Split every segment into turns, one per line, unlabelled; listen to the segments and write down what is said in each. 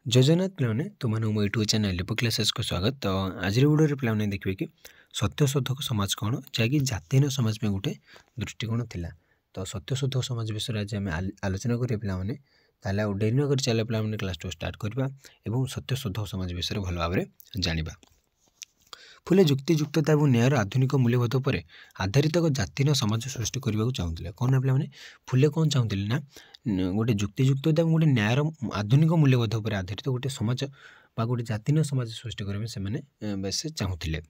जय जगन्नाथ पिलाने तुमने मो यूट्यूब चैनल लिपो क्लासेस को स्वागत। तो आज वीडियो पिलाने देखिए कि सत्यशोधक समाज कौन जहाँकि जातीय समाज में गोटे दृष्टिकोण थिला। तो सत्यशोधक समाज विषय आज आम आलोचना करिया पिलाने ताले डेरी न कर चले पिलाने क्लास टू स्टार्ट करबा एवं सत्यशोधक समाज विषय भल भाव जानिबा। फुले जुक्तियुक्तता और न्यायर आधुनिक मूल्यबोध पर आधारित एक जातीय समाज सृष्टि करने को चाहूले। कौन ना पे फुले कौन चाहते ना गोटे जुक्तियुक्तता गोटे न्यायर आधुनिक मूल्यबोध पर आधारित गोटे समाज बा गोटे जातीय समाज सृष्टि करने से बेस चाहूले।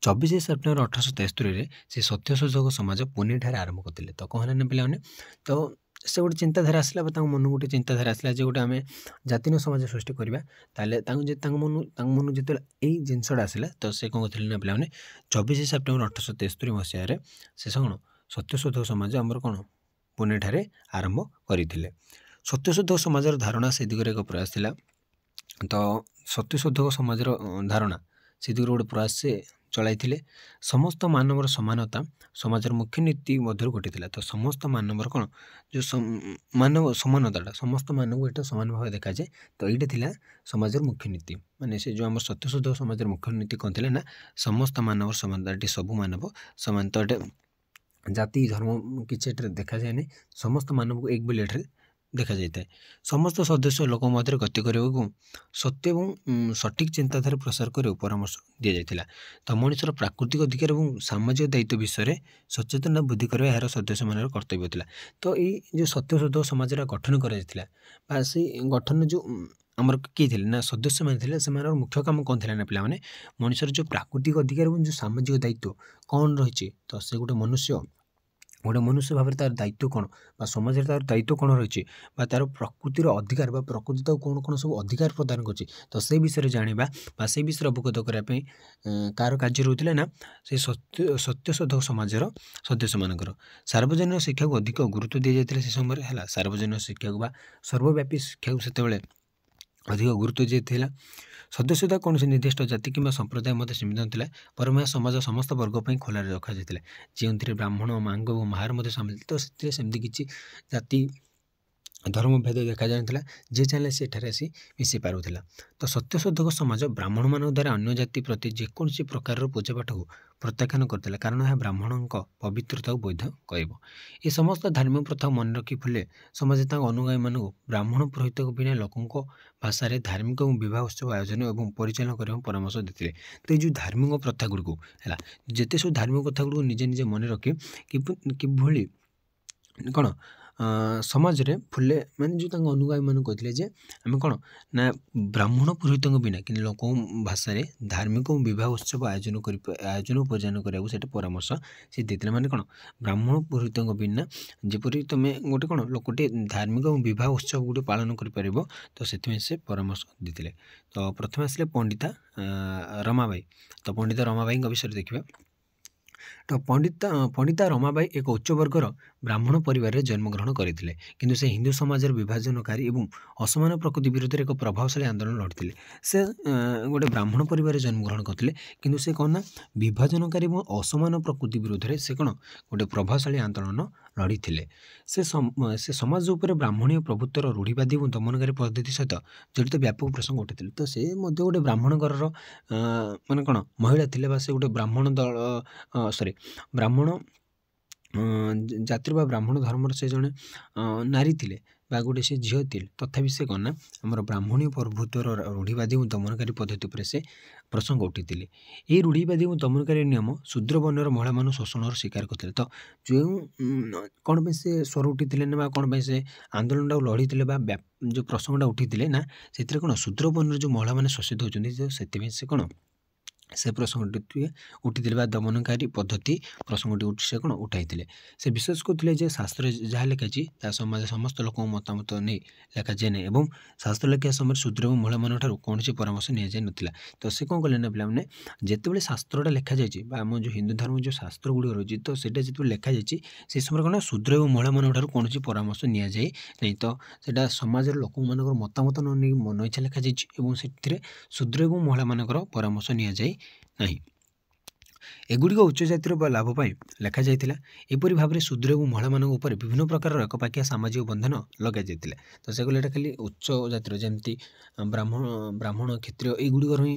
24 सेप्टेम्बर 1873 से सत्यशोधक समाज पुणे ठारे आरंभ करते। तो कहना ना पे तो से गोटे चिंताधारा आसला मन गोटे चिंताधारा आसला जे गोटे आम जातीय समाज सृष्टि करवा मन जो यही जिनसा आसला। तो से कौन करते ना पे 24 सेप्टेम्बर 1873 मसीह से कौन सत्यशोधक समाज आमर कौन पुणे ठारे आरंभ करते। सत्यशोधक समाजर धारणा से दिगरे एक प्रयास थिला। तो सत्यशोधक समाजर धारणा से दिगरे गोटे प्रयास से चलाई समस्त मानवर समानता समाजर मुख्य नीति मध्य घटी। तो समस्त मानवर कौन जो मानव समानता समस्त मानव ये सामान भाव देखा जाए। तो ये थिला समाजर मुख्य नीति माने से जो आम सत्यशोधक समाजर मुख्य नीति कौन थिला ना समस्त मानवर समानता सबू मानव समानता जाति धर्म किसी देखा जाए नहीं समस्त मानव को एक बोली देखा जाए। समस्त सदस्य लोक मध्य गति करने सत्य और सठिक चिंताधारा प्रसार कर परामर्श दि जाता। तो मनुष्यर प्राकृतिक अधिकार और सामाजिक दायित्व विषय सचेतन बुद्धि करवा यार सदस्य मान कर्तव्य था। तो ये जो सत्यशोधक समाज गठन कर गठन जो आमर किए ना सदस्य मैंने से मुख्य काम कौन थी ना पे मनुष्यर जो प्राकृतिक अधिकार और जो सामाजिक दायित्व कौन रही। तो से गोटे मनुष्य भाव तार दायित्व कौन समाज तार दायित्व कौन रही तार प्रकृतिर अधिकार प्रकृति तो कौन कौन सब अधिकार प्रदान कर। तो से विषय जाना से विषय अवगत करने कार कार्य रोते ना से सत्यशोधक समाजर सदस्य मानकर सार्वजनिक शिक्षा को अधिक गुरुत्व दी जाता। से समय है सार्वजनिक शिक्षा को सर्वव्यापी शिक्षा को से अधिक गुरुत्व दी। सदस्यता कौन से निर्दिष्ट जाति कि संप्रदाय मत सीमित होता पर समाज समस्त वर्ग पर खोल रखा जाता जो ब्राह्मण मांग और महार मध्य सामिल। तो सेमती किसी जाति धर्म भेद देखा जाता जे चाहिए से आसी मिसी पार्ला। तो सत्यशोधक समाज ब्राह्मण मान द्वारा अन्य जाति प्रति जेकोसी प्रकार पूजापाठ को प्रत्याख्यान करता कारण यह ब्राह्मण पवित्रता वैध कह। ये समस्त धार्मिक प्रथा मन रखी फुले समाज अनुगामी मान ब्राह्मण पुरोहित बिना लोकों भाषा धार्मिक और विवाह उत्सव आयोजन और परिचालन करने परामर्श देते। तो ये धार्मिक प्रथा गुड़ है जिते सब धार्मिक प्रथा गुड़ निजे निजे मन रखी कि कौन समाज रे फुले मैंने जो अनुगामी मान कहते आम कौन ना ब्राह्मण पुरोहित बिना कि लोक भाषा धार्मिक विवाह उत्सव आयोजन परिचालन करने परामर्श से देते माने कौन ब्राह्मण पुरोहित बिना जपरी तुम गोटे कौन लोकटे धार्मिक विवाह उत्सव गोटे पालन कर। तो से परामर्श देते। तो प्रथम आसले पंडिता रमाबाई। तो पंडिता रमाबाई विषय देखिए। तो पंडिता रमाबाई एक उच्च वर्गर ब्राह्मण परिवार में जन्मग्रहण करते किंतु से हिंदू समाज विभाजनकारी और असमान प्रकृति विरोध में एक प्रभावशाली आंदोलन लड़ते। से गोटे ब्राह्मण परिवार जन्मग्रहण करते किंतु से कौन ना विभाजनकारी और असमान प्रकृति विरोध में से कौन गोटे प्रभावशाली आंदोलन लड़ी से समाज उपर ब्राह्मणीय प्रभुत्वर रूढ़ीवादी और दमनकारी पद्धति सहित जड़ित व्यापक प्रसंग उठे। तो से गोटे ब्राह्मण घर मान कौन महिला थे से गोटे ब्राह्मण दल सॉरी ब्राह्मण जातिर ब्राह्मण धर्मर से जड़े नारी थे गोटे से झील थे तथापि से कौन ना आम ब्राह्मणीय प्रभुत्वर रूढ़ीवादी और दमनकारी पद्धति पर से प्रसंग उठी। ये रूढ़ीवादी और दमनकारी नियम शूद्र वर्णर महिला मान शोषण शिकार करते। तो जो कौन से स्वर उठी ना कौन से आंदोलन टाक लड़ी जो प्रसंगटा उठी ना से कौन शूद्र वर्णर जो महिला मैंने शोषित होती से कौन से प्रसंगटी उठी दमनकारी पद्धति प्रसंगटी से कौन उठाई से विश्वास करते शास्त्र जहाँ लिखाई समाज समस्त लोक मतामत नहीं लिखा जाए नहीं और शास्त्र लिखा समय शूद्र और महिला मान कौन परामर्श नि जाए नाला। तो से कौन कले ना पे जिते शास्त्रटा लिखा जाए आम जो हिंदू धर्म जो शास्त्र गुड़ रही तो जो लिखा जाए से समय कौन शूद्र और महिला मान कौन परामर्श नि जाए नहीं। तो सेटा समाज लोक मान मतामत नहीं मन इच्छा लिखा जाए शूद्र और महिला मान परामर्श नि जाए नहीं। ଏଗୁଡ଼ିକ ଉଚ୍ଚ ଜାତିର ବା ଲାଭ ପାଇଁ ଲେଖାଯାଇଥିଲା। ଏପରି ଭାବରେ ଶୂଦ୍ର ଏବଂ ମହିଳାମାନଙ୍କ ଉପରେ ବିଭିନ୍ନ ପ୍ରକାରର ଏକପାଖିଆ ସାମାଜିକ ବନ୍ଧନ ଲଗାଯାଇଥିଲା। ତ ସେ କହିଲେ ଏଇଟା ଖାଲି ଉଚ୍ଚ ଜାତିର ଯେମିତି ବ୍ରାହ୍ମଣ କ୍ଷତ୍ରିୟ ଏଇଗୁଡ଼ିକର ହିଁ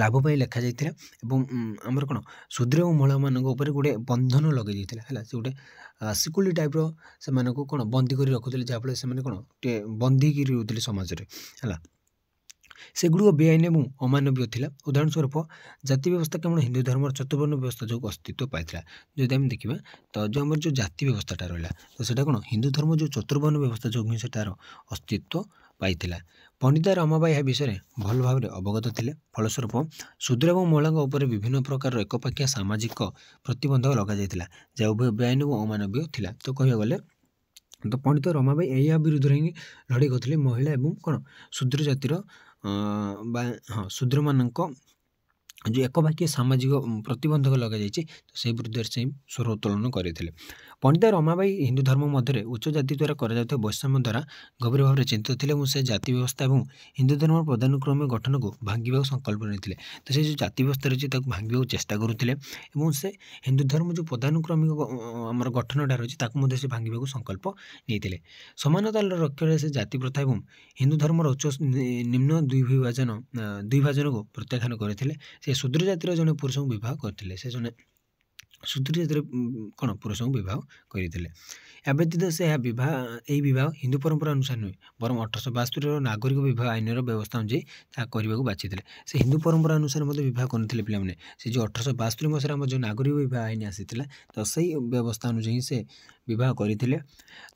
ଲାଭ ପାଇଁ ଲେଖାଯାଇଥିଲା ଏବଂ ଆମର କ'ଣ ଶୂଦ୍ର ଏବଂ ମହିଳାମାନଙ୍କ ଉପରେ ଗୋଟେ ବନ୍ଧନ ଲଗାଇ ଦେଇଥିଲା ହେଲା। ସେ ଗୋଟେ ଶିକୁଳି ଟାଇପ୍ର ସେମାନଙ୍କୁ କ'ଣ ବନ୍ଦୀ କରି ରଖୁଥିଲେ, ଯାହାଫଳରେ ସେମାନେ କ'ଣ ଟିକେ ବନ୍ଦୀକିରି ରହୁଥିଲେ ସମାଜରେ ହେଲା। ସେଗୁଡ଼ିକ ବେଆଇନ ଏବଂ ଅମାନବୀୟ ଥିଲା। ଉଦାହରଣ ସ୍ୱରୂପ ଜାତି ବ୍ୟବସ୍ଥା କେବଳ ହିନ୍ଦୁ ଧର୍ମର ଚତୁର୍ବର୍ଣ୍ଣ ବ୍ୟବସ୍ଥା ଯୋଗୁଁ ଅସ୍ତିତ୍ୱ ପାଇଥିଲା। ଯଦି ଆମେ ଦେଖିବା ତ ଯେଉଁ ଆମର ଯେଉଁ ଜାତି ବ୍ୟବସ୍ଥାଟା ରହିଲା ତ ସେଇଟା କ'ଣ ହିନ୍ଦୁ ଧର୍ମ ଯେଉଁ ଚତୁର୍ବର୍ଣ୍ଣ ବ୍ୟବସ୍ଥା ଯୋଗୁଁ ହିଁ ସେଟାର ଅସ୍ତିତ୍ୱ ପାଇଥିଲା। ପଣ୍ଡିତ ରମାବାଇ ଏହା ବିଷୟରେ ଭଲ ଭାବରେ ଅବଗତ ଥିଲେ। ଫଳସ୍ୱରୂପ ଶୂଦ୍ର ଏବଂ ମହିଳାଙ୍କ ଉପରେ ବିଭିନ୍ନ ପ୍ରକାରର ଏକପାଖିଆ ସାମାଜିକ ପ୍ରତିବନ୍ଧକ ଲଗାଯାଇଥିଲା, ଯାହା ଉଭୟ ବେଆଇନ ଏବଂ ଅମାନବୀୟ ଥିଲା। ତ କହିବାକୁ ଗଲେ ତ ପଣ୍ଡିତ ରମାବାଇ ଏହା ବିରୁଦ୍ଧରେ ହିଁ ଲଢ଼େଇ କରୁଥିଲେ। ମହିଳା ଏବଂ କ'ଣ ଶୂଦ୍ର ଜାତିର ଶୂଦ୍ରମାନଙ୍କ ଯେଉଁ ଏକବାକ୍ୟ ସାମାଜିକ ପ୍ରତିବନ୍ଧକ ଲଗାଯାଇଛି ତ ସେହି ବିରୁଦ୍ଧରେ ସେ ସ୍ୱର ଉତ୍ତୋଳନ କରିଥିଲେ। ପଣ୍ଡିତ ରମାବାଇ ହିନ୍ଦୁ ଧର୍ମ ମଧ୍ୟରେ ଉଚ୍ଚ ଜାତି ଦ୍ୱାରା କରାଯାଉଥିବା ବୈଷମ୍ୟ ଦ୍ୱାରା ଗଭୀର ଭାବରେ ଚିନ୍ତିତ ଥିଲେ ଏବଂ ସେ ଜାତି ବ୍ୟବସ୍ଥା ଏବଂ ହିନ୍ଦୁ ଧର୍ମର ପଦାନୁକ୍ରମିକ ଗଠନକୁ ଭାଙ୍ଗିବାକୁ ସଂକଳ୍ପ ନେଇଥିଲେ। ତ ସେ ଯେଉଁ ଜାତି ବ୍ୟବସ୍ଥା ରହିଛି ତାକୁ ଭାଙ୍ଗିବାକୁ ଚେଷ୍ଟା କରୁଥିଲେ ଏବଂ ସେ ହିନ୍ଦୁ ଧର୍ମ ଯେଉଁ ପଦାନୁକ୍ରମିକ ଆମର ଗଠନଟା ରହିଛି ତାକୁ ମଧ୍ୟ ସେ ଭାଙ୍ଗିବାକୁ ସଂକଳ୍ପ ନେଇଥିଲେ। ସମାନତାର ରକ୍ଷାରେ ସେ ଜାତି ପ୍ରଥା ଏବଂ ହିନ୍ଦୁ ଧର୍ମର ଉଚ୍ଚ ନିମ୍ନ ଦ୍ୱିଭାଜନକୁ ପ୍ରତ୍ୟାଖ୍ୟାନ କରିଥିଲେ। ସେ ଶୂଦ୍ର ଜାତିର ଜଣେ ପୁରୁଷଙ୍କୁ ବିବାହ କରିଥିଲେ। ସେ ଜଣେ ଶୂଦ୍ର ଜାତିର କ'ଣ ପୁରୁଷଙ୍କୁ ବିବାହ କରିଥିଲେ। ଏହା ବ୍ୟତୀତ ସେ ଏହି ବିବାହ ହିନ୍ଦୁ ପରମ୍ପରା ଅନୁସାରେ ନୁହେଁ ବରଂ 1872ର ନାଗରିକ ବିବାହ ଆଇନର ବ୍ୟବସ୍ଥା ଅନୁଯାୟୀ ତାହା କରିବାକୁ ବାଛିଥିଲେ। ସେ ହିନ୍ଦୁ ପରମ୍ପରା ଅନୁସାରେ ମଧ୍ୟ ବିବାହ କରିନଥିଲେ ପିଲାମାନେ। ସେ ଯେଉଁ 1872 ମସିହାରେ ଆମର ଯେଉଁ ନାଗରିକ ବିବାହ ଆଇନ ଆସିଥିଲା ତ ସେଇ ବ୍ୟବସ୍ଥା ଅନୁଯାୟୀ ସେ ବିବାହ କରିଥିଲେ।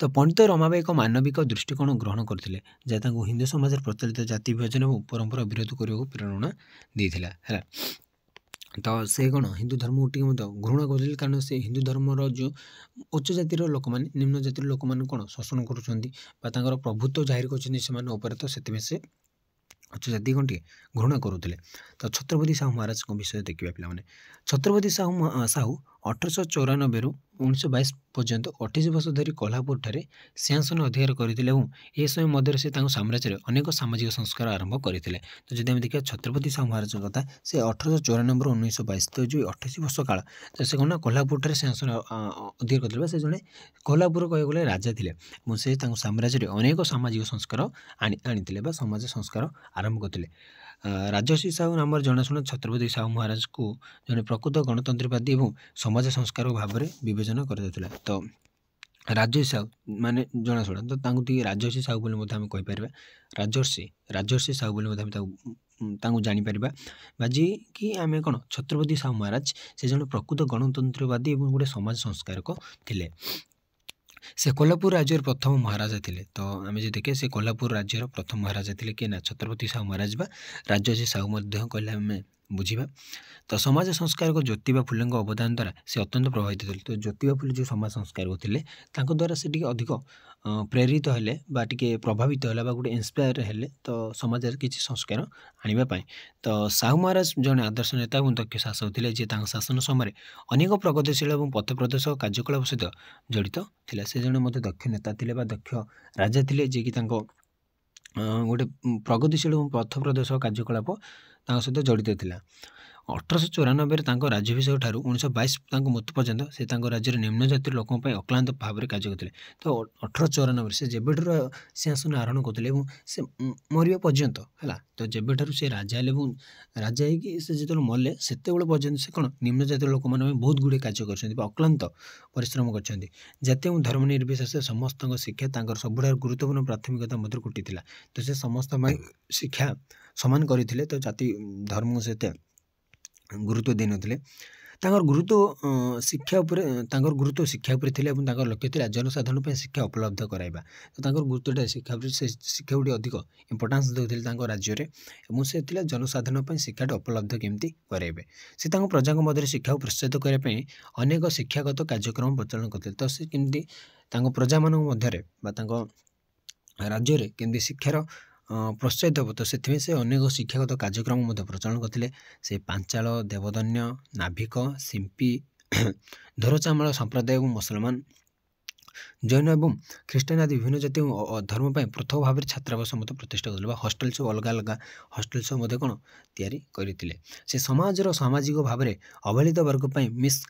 ତ ପଣ୍ଡିତ ରମାବାଇ ଏକ ମାନବିକ ଦୃଷ୍ଟିକୋଣ ଗ୍ରହଣ କରିଥିଲେ, ଯାହା ତାଙ୍କୁ ହିନ୍ଦୁ ସମାଜରେ ପ୍ରଚଳିତ ଜାତି ବିଭାଜନ ଏବଂ ପରମ୍ପରା ବିରୋଧ କରିବାକୁ ପ୍ରେରଣା ଦେଇଥିଲା ହେଲା। ତ ସେ କ'ଣ ହିନ୍ଦୁ ଧର୍ମକୁ ଟିକେ ମଧ୍ୟ ଘୃଣା କରୁଥିଲେ, କାରଣ ସେ ହିନ୍ଦୁ ଧର୍ମର ଯେଉଁ ଉଚ୍ଚ ଜାତିର ଲୋକମାନେ ନିମ୍ନ ଜାତିର ଲୋକମାନଙ୍କୁ କ'ଣ ଶୋଷଣ କରୁଛନ୍ତି ବା ତାଙ୍କର ପ୍ରଭୁତ୍ୱ ଜାହିର କରୁଛନ୍ତି ସେମାନଙ୍କ ଉପରେ, ତ ସେଥିପାଇଁ ସେ ଉଚ୍ଚ ଜାତି କ'ଣ ଟିକେ ଘୃଣା କରୁଥିଲେ। ତ ଛତ୍ରପତି ସାହୁ ମହାରାଜଙ୍କ ବିଷୟରେ ଦେଖିବା ପିଲାମାନେ। ଛତ୍ରପତି ସାହୁ 1894ରୁ 1922 ପର୍ଯ୍ୟନ୍ତ 28 ବର୍ଷ ଧରି କୋହ୍ଲାପୁରଠାରେ ସିଂହାସନ ଅଧିକାର କରିଥିଲେ ଏବଂ ଏ ସମୟ ମଧ୍ୟରେ ସେ ତାଙ୍କ ସାମ୍ରାଜ୍ୟରେ ଅନେକ ସାମାଜିକ ସଂସ୍କାର ଆରମ୍ଭ କରିଥିଲେ। ତ ଯଦି ଆମେ ଦେଖିବା ଛତ୍ରପତି ସାହୁ ମହାରାଜଙ୍କ କଥା, ସେ 1894ରୁ 1922 ତ ଯେଉଁ 28 ବର୍ଷ କାଳ ତ ସେ କ'ଣ ନା କୋହ୍ଲାପୁରଠାରେ ସିଂହାସନ ଅଧିକାର କରିଥିଲେ। ସେ ଜଣେ କୋହ୍ଲାପୁର କହିବାକୁ ଗଲେ ରାଜା ଥିଲେ ଏବଂ ସେ ତାଙ୍କ ସାମ୍ରାଜ୍ୟରେ ଅନେକ ସାମାଜିକ ସଂସ୍କାର ଆଣିଥିଲେ ବା ସମାଜ ସଂସ୍କାର ଆରମ୍ଭ କରିଥିଲେ। ରାଜର୍ଷି ସାହୁ ନାମରେ ଜଣାଶୁଣା ଛତ୍ରପତି ସାହୁ ମହାରାଜଙ୍କୁ ଜଣେ ପ୍ରକୃତ ଗଣତନ୍ତ୍ରବାଦୀ ଏବଂ ସମାଜ ସଂସ୍କାରକ ଭାବରେ ବିବେଚନା କରାଯାଉଥିଲା। ତ ରାଜର୍ଷି ସାହୁ ମାନେ ଜଣାଶୁଣା, ତ ତାଙ୍କୁ ଟିକେ ରାଜର୍ଷି ସାହୁ ବୋଲି ମଧ୍ୟ ଆମେ କହିପାରିବା। ରାଜର୍ଷି ସାହୁ ବୋଲି ମଧ୍ୟ ଆମେ ତାଙ୍କୁ ଜାଣିପାରିବା। ବାଜିକି ଆମେ କ'ଣ ଛତ୍ରପତି ସାହୁ ମହାରାଜ ସେ ଜଣେ ପ୍ରକୃତ ଗଣତନ୍ତ୍ରବାଦୀ ଏବଂ ଗୋଟେ ସମାଜ ସଂସ୍କାରକ ଥିଲେ। ସେ କୋହ୍ଲାପୁର ରାଜ୍ୟର ପ୍ରଥମ ମହାରାଜା ଥିଲେ। ତ ଆମେ ଯଦି ଦେଖିବା ସେ କୋହ୍ଲାପୁର ରାଜ୍ୟର ପ୍ରଥମ ମହାରାଜା ଥିଲେ କିଏ ନା ଛତ୍ରପତି ସାହୁ ମହାରାଜ ବା ରାଜର୍ଷି ସାହୁ ମଧ୍ୟ କହିଲେ ଆମେ ବୁଝିବା। ତ ସମାଜ ସଂସ୍କାରକ ଜ୍ୟୋତିବା ଫୁଲେଙ୍କ ଅବଦାନ ଦ୍ୱାରା ସେ ଅତ୍ୟନ୍ତ ପ୍ରଭାବିତ ଥିଲେ। ତ ଜ୍ୟୋତିବା ଫୁଲେ ଯେଉଁ ସମାଜ ସଂସ୍କାରକ ଥିଲେ ତାଙ୍କ ଦ୍ୱାରା ସେ ଟିକେ ଅଧିକ ପ୍ରେରିତ ହେଲେ ବା ଟିକେ ପ୍ରଭାବିତ ହେଲା ବା ଗୋଟେ ଇନ୍ସପାୟାର ହେଲେ ତ ସମାଜରେ କିଛି ସଂସ୍କାର ଆଣିବା ପାଇଁ। ତ ସାହୁ ମହାରାଜ ଜଣେ ଆଦର୍ଶ ନେତା ଏବଂ ଦକ୍ଷ ଶାସକ ଥିଲେ, ଯିଏ ତାଙ୍କ ଶାସନ ସମୟରେ ଅନେକ ପ୍ରଗତିଶୀଳ ଏବଂ ପଥ ପ୍ରଦର୍ଶକ କାର୍ଯ୍ୟକଳାପ ସହିତ ଜଡ଼ିତ ଥିଲା। ସେ ଜଣେ ମଧ୍ୟ ଦକ୍ଷ ନେତା ଥିଲେ ବା ଦକ୍ଷ ରାଜା ଥିଲେ, ଯିଏକି ତାଙ୍କ ଗୋଟେ ପ୍ରଗତିଶୀଳ ଏବଂ ପଥ ପ୍ରଦର୍ଶକ କାର୍ଯ୍ୟକଳାପ ତାଙ୍କ ସହିତ ଜଡ଼ିତ ଥିଲା। 1894ରେ ତାଙ୍କ ରାଜ୍ୟାଭିଷେକ ଠାରୁ 1922 ତାଙ୍କ ମୃତ୍ୟୁ ପର୍ଯ୍ୟନ୍ତ ସେ ତାଙ୍କ ରାଜ୍ୟର ନିମ୍ନ ଜାତିର ଲୋକଙ୍କ ପାଇଁ ଅକ୍ଲାନ୍ତ ଭାବରେ କାର୍ଯ୍ୟ କରିଥିଲେ। ତ 1894 ସେ ଯେବେଠାରୁ ସିଂହାସନ ଆରୋହଣ କରୁଥିଲେ ଏବଂ ସେ ମରିବା ପର୍ଯ୍ୟନ୍ତ ହେଲା, ତ ଯେବେଠାରୁ ସେ ରାଜା ହେଲେ ଏବଂ ରାଜା ହେଇକି ସେ ଯେତେବେଳେ ମଲେ ସେତେବେଳେ ପର୍ଯ୍ୟନ୍ତ ସେ କ'ଣ ନିମ୍ନ ଜାତିର ଲୋକମାନଙ୍କ ପାଇଁ ବହୁତ ଗୁଡ଼ିଏ କାର୍ଯ୍ୟ କରିଛନ୍ତି ବା ଅକ୍ଲାନ୍ତ ପରିଶ୍ରମ କରିଛନ୍ତି। ଜାତି ଏବଂ ଧର୍ମ ନିର୍ବିଶେଷରେ ସମସ୍ତଙ୍କ ଶିକ୍ଷା ତାଙ୍କର ସବୁଠାରୁ ଗୁରୁତ୍ୱପୂର୍ଣ୍ଣ ପ୍ରାଥମିକତା ମଧ୍ୟରୁ ଗୋଟିଏ ଥିଲା। ତ ସେ ସମସ୍ତଙ୍କ ପାଇଁ ଶିକ୍ଷା ସମାନ କରିଥିଲେ, ତ ଜାତି ଧର୍ମକୁ ସେତେ ଗୁରୁତ୍ୱ ଦେଇନଥିଲେ। ତାଙ୍କର ଗୁରୁତ୍ୱ ଶିକ୍ଷା ଉପରେ ଥିଲା ଏବଂ ତାଙ୍କର ଲକ୍ଷ୍ୟ ଥିଲା ଜନସାଧାରଣ ପାଇଁ ଶିକ୍ଷା ଉପଲବ୍ଧ କରାଇବା। ତ ତାଙ୍କର ଗୁରୁତ୍ୱଟା ଶିକ୍ଷା ଉପରେ, ସେ ଶିକ୍ଷା ଗୁଡ଼ିକ ଅଧିକ ଇମ୍ପୋର୍ଟାନ୍ସ ଦେଉଥିଲେ ତାଙ୍କ ରାଜ୍ୟରେ ଏବଂ ସେ ଥିଲା ଜନସାଧାରଣ ପାଇଁ ଶିକ୍ଷାଟା ଉପଲବ୍ଧ କେମିତି କରାଇବେ। ସେ ତାଙ୍କ ପ୍ରଜାଙ୍କ ମଧ୍ୟରେ ଶିକ୍ଷାକୁ ପ୍ରୋତ୍ସାହିତ କରିବା ପାଇଁ ଅନେକ ଶିକ୍ଷାଗତ କାର୍ଯ୍ୟକ୍ରମ ପ୍ରଚଳନ କରିଥିଲେ। ତ ସେ କେମିତି ତାଙ୍କ ପ୍ରଜାମାନଙ୍କ ମଧ୍ୟରେ ବା ତାଙ୍କ ରାଜ୍ୟରେ କେମିତି ଶିକ୍ଷାର ପ୍ରୋତ୍ସାହିତ ହେବ, ତ ସେଥିପାଇଁ ସେ ଅନେକ ଶିକ୍ଷାଗତ କାର୍ଯ୍ୟକ୍ରମ ମଧ୍ୟ ପ୍ରଚଳନ କରିଥିଲେ। ସେ ପାଞ୍ଚାଳ, ଦେବଦନ୍ୟ, ନାଭିକ, ସିମ୍ପି, ଧୋରଚାମଳ ସମ୍ପ୍ରଦାୟ ଏବଂ ମୁସଲମାନ जैन एवं ख्रीष्टान आदि विभिन्न जाति धर्म पृथक भाव में छात्रावास मत प्रतिष्ठा करते हस्टेल सब अलग अलग हस्टेल सब कौन या से समाजर सामाजिक भाव में अवहेलित वर्ग पर मिस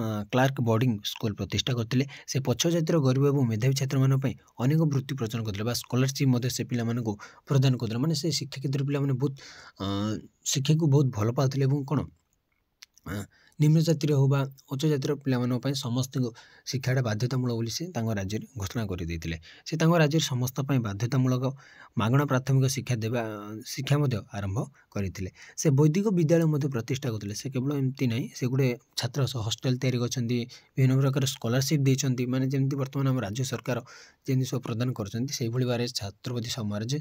क्लार्क बोर्डिंग स्कूल प्रतिष्ठा करते से पछ जातिर गरीब और मेधावी छात्र मानक अनेक वृत्ति प्रदान करते स्कॉलरशिप से पिला प्रदान करते माने से शिक्षा क्षेत्र पिला बहुत शिक्षा को बहुत भल पाते कौन निम्न जातिर हो बा उच्च जातिर पिला समस्त शिक्षाटा बाध्यतामूलक बोली से राज्य घोषणा करते से राज्य समस्त बाध्यतामूलक मागणा प्राथमिक शिक्षा देवा शिक्षा आरंभ करते से वैदिक विद्यालय प्रतिष्ठा करते से केवल एमती ना से गोटे छात्र हस्टेल तैयारी कर विभिन्न प्रकार स्कॉलरशिप देते माने जमी बर्तमान आम राज्य सरकार जमी सब प्रदान कर बारे छत्रपति साहू महाराज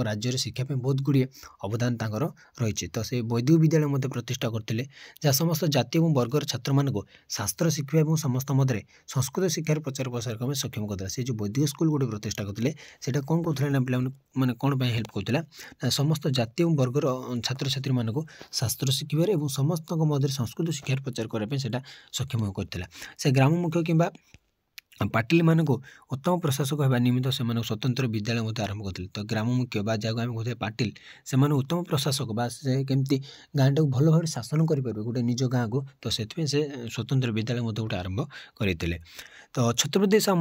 राज्य शिक्षा बहुत गुड़िए अवदान रही तो से वैदिक विद्यालय प्रतिष्ठा करते जहाँ समस्त जाति और वर्गर छात्र मान शास्त्र शिक्षा और समस्त मध्य संस्कृत शिक्षार प्रचार प्रसार करने सक्षम करता से जो वैदिक स्कूल गोटे प्रतिष्ठा करते सेटा कौन कहते ना पे मैंने कौन हेल्प करता समस्त जाति और वर्गर छात्र छात्री मान शास्त्र शिखार और समस्त मध्य संस्कृत शिक्षार प्रचार करने से सक्षम करता से ग्राम मुख्य कि पाटिल मानक उत्तम प्रशासक होगा निमित्त से स्वतंत्र विद्यालय आरंभ करते तो ग्राम मुख्य जहाँ आम कहते पाटिल से उत्तम प्रशासक से केमती गाँव टाक भल भाव शासन करेंगे गोटे निज गाँव को तो से स्वतंत्र विद्यालय गोटे आरंभ करते तो छत्रपति साहू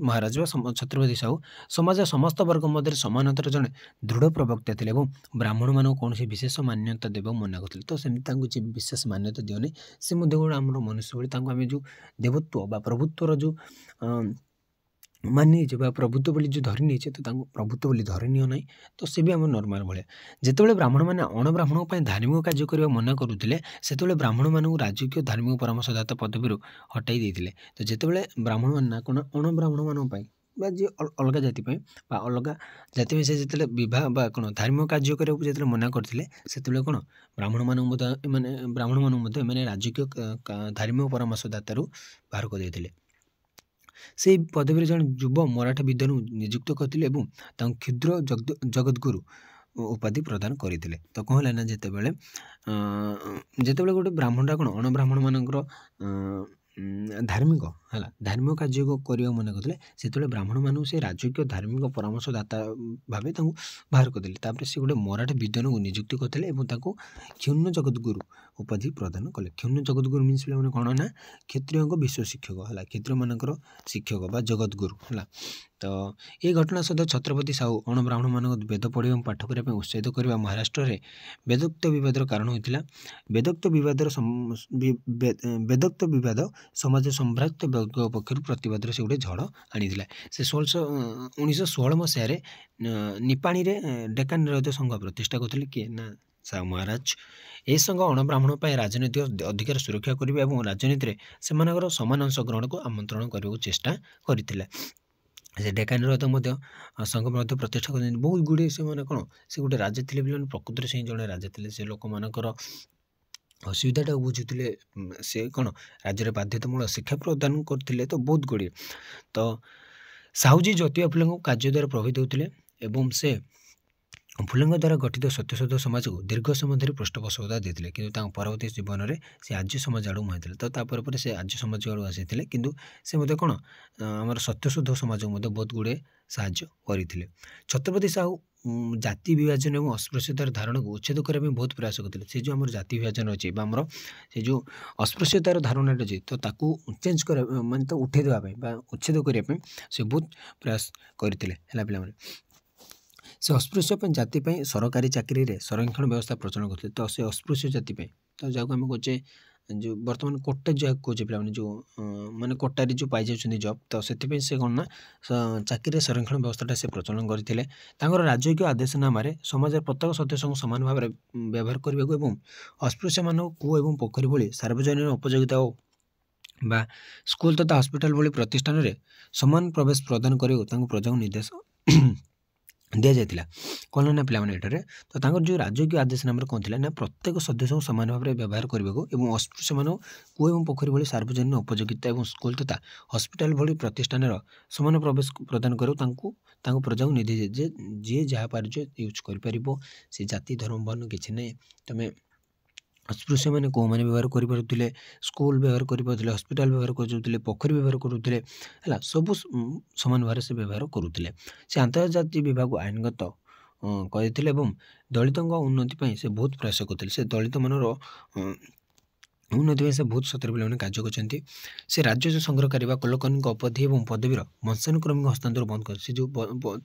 महाराज छत्रपति साहू समाज समस्त वर्ग मध्य समानतार जड़े दृढ़ प्रवक्ता थे ब्राह्मण मान कौन विशेष मान्यता देव मना करते तो सेमती विशेष मान्यता दिवनी से आम मनुष्य भाई आम जो देवत्व बा प्रभुत्वर जो मानी प्रभुत्व बोली जो धरी नहीं तो प्रभुत्व बोली धरी नि ना तो सी भी आम नॉर्मल भाया जिते ब्राह्मण मैंने अणब्राह्मण धार्मिक कार्य करने मना करुले से ब्राह्मण मानक राजकीय धार्मिक परामर्शदाता पदवी हटाई देते तो जिते ब्राह्मण मान कौन अणब्राह्मण मान जी अलग जाति अलग जाति से जिते बह कौन धार्मिक कार्य करने जो मना करते से कौन ब्राह्मण माने ब्राह्मण मानक मैंने राजकीय धार्मिक परामर्शदाता बाहर कर देते से पदवी जन युव मराठा विद्वान नियुक्त करते क्षुद्र जगतगुरु उपाधि प्रदान करते तो कौन है ना जिते गोटे ब्राह्मणटा कौन अणब्राह्मण मानकर धार्मिक है धार्मिक कार्य करने मना करते से ब्राह्मण मान से राजकीय धार्मिक परामर्शदाता भाव बाहर करदे से गोटे मराठा विद्वान को नियुक्त करते क्षुण्ण जगतगुरु उपाधि प्रदान कले क्षुण्ण जगतगुरु मीन्स पे कौन ना क्षत्रिय विश्व शिक्षक है क्षत्रिय मानकर शिक्षक बा जगतगुरु है तो ये घटना सहित छत्रपति साहू अणब्राह्मण मान वेद पढ़ी और पाठ करने उत्साहित करने महाराष्ट्र में वेदोक्त विवादर कारण होता वेदोक्त विवाद समाज सम्भ्रात वर्ग पक्ष प्रतिवाद से गोटे झड़ आनी से 1916 मसीह निपाणी डेक्कन नृत्य संघ प्रतिष्ठा करते किए ना साहू महाराज ए संघ अणब्राह्मण राजनैतिक अधिकार सुरक्षा करने और राजनीति में समान अंशग्रहण को आमंत्रण करने को चेष्टा करते से डेक्कन नृत्य संघ प्रतिष्ठा कर बहुत गुड़े से कौन से गोटे राजा थे प्रकृति से जड़े राजा थे से लोक मानकर असुविधाटा बुझुले से कौन राज्य बाध्यतामूलक शिक्षा प्रदान करते तो बहुत गुड़िए तो साहूजी ज्योतिबा फुले कार्य द्वारा प्रभावित होते एवं से फुलें द्वारा गठित सत्यशोध समाज को दीर्घ समय धरी पृष्ठपोषकता देते किंतु परवर्ती जीवन में से आर्य समाज आड़ मुहाई तो तापर से आर्य समाज आड़ आसी किंतु से कौन आम सत्यशोध समाज को बहुत गुड़े साहाय्य करते छत्रपति साहू जाति विभाजन और अस्पृश्यतार धारणा को उच्छेद करने बहुत प्रयास करते से जो आम जाति विभाजन अच्छे आमर से जो अस्पृश्यतार धारणाटा अच्छे तो ताकू चेंज कर माने तो उठे देवाई उच्छेद करने से बहुत प्रयास करते पे से अस्पृश्य जाति सरकारी चाकरी रे संरक्षण व्यवस्था प्रचलन करते तो से अस्पृश्य जाति तो जहाँ आम कहे जो बर्तमान कोटा जहाँ कहे पे जो माने कोटारी जो पाई जाऊँ जॉब तो से कौन ना चाकरी संरक्षण व्यवस्थाटा से प्रचलन करते राजकीय आदेशनामा समाज प्रत्येक सदस्य सामान भाव में व्यवहार करने को अस्पृश्य मान कूह और पोखरी भली सार्वजनिक उपयोगिता बा स्कूल तथा हॉस्पिटल भली प्रतिष्ठान में समान प्रवेश प्रदान करने प्रजा निर्देश दि जाता कौन ना पे तो जो राजकीय आदेशनामा कौन थी ना प्रत्येक सदस्य सामान भाव में व्यवहार करने को अस्पृश्य मान कूह और पोखरी भली सार्वजनिक उपयोगिता और स्कूल तथा हॉस्पिटल भली प्रतिष्ठान सामान प्रवेश प्रदान कर प्रजा को निधि जी जहाँ पार यूज कर जाति धर्म वर्ण किसी ना तुम अस्पृश्य मैंने कौ मैंने व्यवहार करें स्कूल व्यवहार करें हस्पिटाल व्यवहार करुले पोखरी व्यवहार करुले है सब सामान भाव से व्यवहार करुले से आंतर्जातीय विभाग आईनगत कहते दलित उन्नति से बहुत प्रयास करते से दलित मानर उन्नति से बहुत सतर पे कार्य करते से राजस्व संग्रह करने कलकर्णी उपाधि और पदवीर वंशानुक्रमिक हस्तांतर बंद कर से जो जो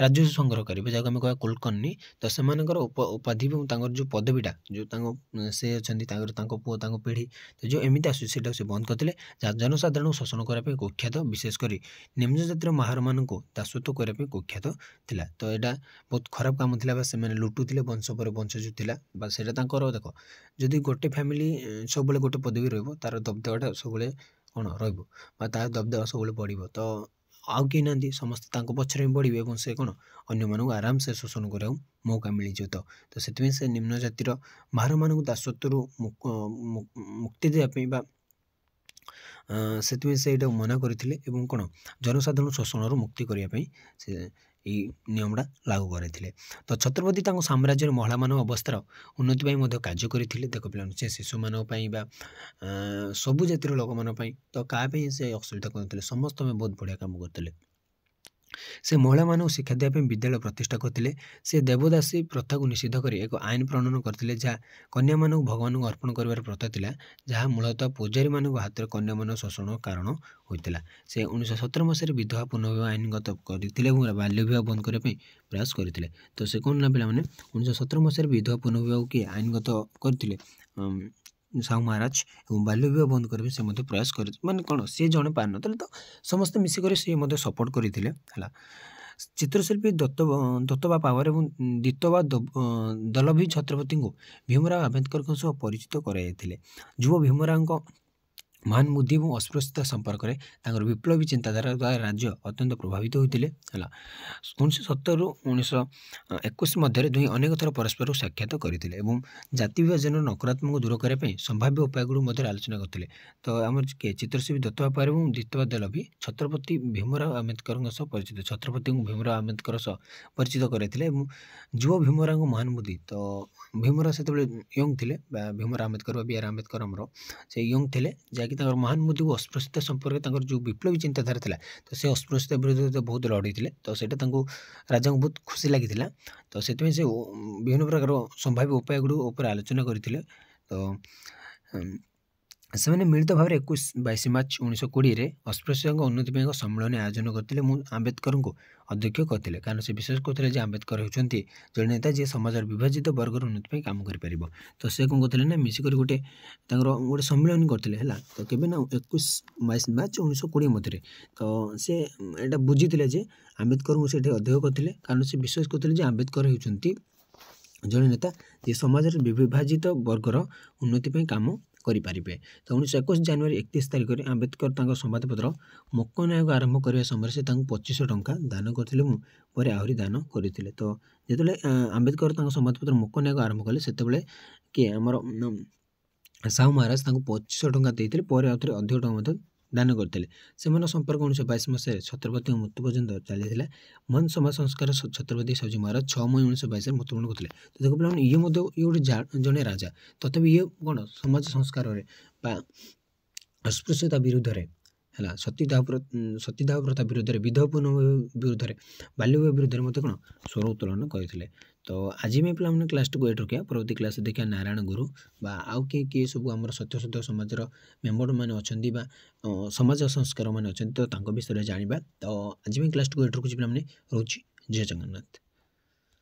राजस्व संग्रह करेंगे जहाँ आम कह कुलकर्णी तो से उपाधि और जो पदवीटा जो से अच्छा पुओ पीढ़ी तो जो एमती आस से बंद करते जनसाधारण शोषण करने कुख्यात विशेषकर निम्न जातिर महार मान दासत्व करने कुख्यात थिला तो यहाँ बहुत खराब काम था से लुटुले वंश पर वंश जो था से देख जदि गोटे फैमिली सब गोटे पदवी तार दबदबाटा सब कौन रो दबदबा सब बढ़ तो आउ कहीं ना समस्ते पचर बढ़े और से कौन अन्य आराम से शोषण करा मौका मिल तो से निम्न जातिर महार मान दासत्व मुक्ति देवाई से मना करते कौन जनसाधारण शोषण मुक्ति करने से नियमटा लागू करते तो छत्रपति साम्राज्य महिला मान अवस्थार उन्नति कार्य करते देख पे शिशु मान सबु जातिर लोक मान तो क्या से असुविधा करते समस्त में बहुत बढ़िया काम करते से महिला मानक शिक्षा देवाई विद्यालय प्रतिष्ठा करते से देवदासी प्रथा को निषिद्ध कर एक आईन प्रणयन करते जहाँ कन्या मानक भगवान को अर्पण कर प्रथा था जहाँ मूलतः पूजारी मान हाथ में कन्या मान शोषण कारण होता से 1917 मसीह विधवा पुनर्विवाह आईनगत करते बाल्य विवाह बंद करने प्रयास करते तो से कौन ना पे 1917 मसीह विधवा पुनर्विवाह किए आईनगत करते साहू महाराज और बाल्य विवाह बंद करने से प्रयास कर माने कौन सी जड़े पार ना तो समस्त मिसिक सी सपोर्ट करते है चित्रशिल्पी दत्तबा पावर और दितबा दलभी छत्रपति को भीमराव आंबेडकर सह परिचित कराई युव भीमराव महान बुद्धि और अस्पृश्यता संपर्क में विप्लवी चिंताधारा द्वारा राज्य अत्यंत प्रभावित होते है 1970 ରୁ 1921 मध्य दुई अनेक थर परस्पर साक्षात करते जाति विभाजन नकारात्मक दूर करने संभाव्य उपायगुड़ आलोचना करते तो आम चित्रशिल्पी दत्तबा पावर और दितबा दलभी छत्रपति भीमराव आंबेडकर परिचित छत्रपति भीमराव आंबेडकर परिचित कराई युव भीमराव महान बुद्धि तो भीमराव से यंग थे भीमराव आंबेडकर बी आर आंबेडकर आमर से यंग थे जहाँकि महान बुद्धि और अस्पृश्यता संपर्क में जो विप्लवी चिंताधारा था तो से अस्पृश्यता विरोध बहुत लड़े तो से राजा को बहुत खुशी लगी तो से विभिन्न प्रकार संभाव्य उपाय गुड़ आलोचना करते तो से मिलित भाव 21-22 मार्च 1920 अस्पृश्य उन्नति एक सम्मेलन आयोजन करते आंबेडकर को अध्यक्ष करते कारण से विश्वास करते आंबेडकर होती जो नेता जी समाज विभाजित वर्गर उन्नति काम कर तो से कौन करते ना मिसिक गोटे गोटे सम्मेलन करते है तो केवे ना 21-22 मार्च 1920 मध्य तो से यहाँ बुझी आंबेडकर को अध्यक्ष करते कारण से विश्वास करते आंबेडकर होती जड़े नेता जी समाज विभाजित वर्गर उन्नति काम करें तो 1921 जनवरी 31 तारिख में आंबेडकर संवादपत्र मोकनायक आरंभ करने समय से 2500 टंका दान करते पर आहरी दान करते तो जो आंबेडकर संवादपत्र मोकनायक आरंभ कले से किए आमर साहू महाराज 2500 टंका देते पर आउे अधिक टंका दान करते से संपर्क 1922 मसीह छत्रपति मृत्यु पर्यंत चली महान समाज संस्कार छत्रपति शिवाजी महाराज 6 मई 1922 मृत्युवरण करते तो देखो पे ये गोटे जड़े राजा तथापि ये कौन समाज संस्कार अस्पृश्यता विरुद्ध है सतीदाह प्रथा विरुद्ध विधवा पुनर्विवाह विरुद्ध बाल्य विवाह विरुद्ध मत कौन स्वर उत्तोलन करते तो आज मैं पे क्लास को एट रखा परवर्ती क्लास देखा नारायण गुरु बा आउ किए सब आम सत्यशोध समाज मेम्बर मैंने अच्छा समाज संस्कार मैंने अच्छा तो विषय जाना तो आज मैं क्लास को एट रखुच्छी पे रोचे जय जगन्नाथ।